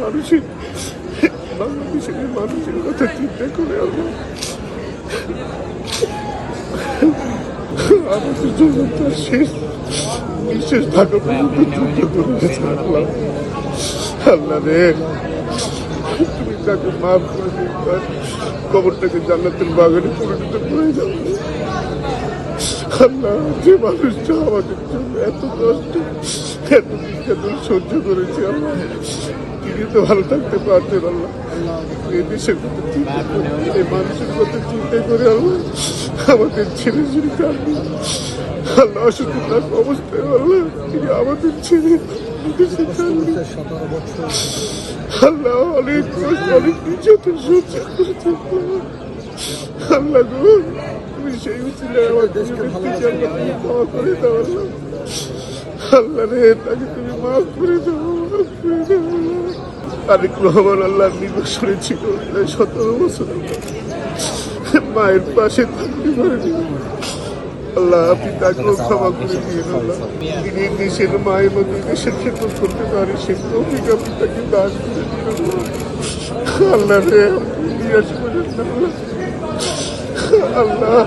বাংলাদেশের মানুষের কথা চিন্তা করে আল্লাহ আমাদের জন্য তার শেষ বিশেষ থাকা পর্যন্ত যুদ্ধ করে গেছে। আল্লাহ আল্লাহ রে, তুমি তাকে মাফ করে দিন, কবরটাকে জান্নাতের বাগানে পরিণত করে যাও। আল্লাহ, যে মানুষটা আমাদের জন্য এত কষ্ট এত নির্যাতন সহ্য করেছে আল্লাহ, তিনি তো ভালো থাকতে পারতেন। আল্লাহ, এই দেশের কথা চিন্তা করে, এই মানুষের কথা চিন্তা করে আল্লাহ আমাদের ছেলে ছেলে কাঁদবে। আল্লাহ, অসুস্থতার অবস্থায় আল্লাহ তিনি আমাদের ছেলে আল্লাহ অনেক কষ্ট অনেক নির্যাতন সহ্য করেছে। আল্লাহ গো, তুমি সেই উচিলায় আমাদের ক্ষমা করে দাও। আল্লাহ আল্লাহ রে, তাকে তুমি মাফ করে দাও, মাফ করে দাও। তারেক রহমান আল্লাহর নির্বাসনে ছিল 17 বছর, মায়ের পাশে থাকতে পারেনি। আল্লাহ, আপনি তাকেও ক্ষমা করে দিন। আল্লাহ, তিনি দেশের মায়ের মধ্যে দেশের ক্ষেত্র করতে পারে, সে তৌফিক আপনি তাকে দান করে দিন। আল্লাহ রে, আপনি নিরাশ করেন না। আল্লাহ।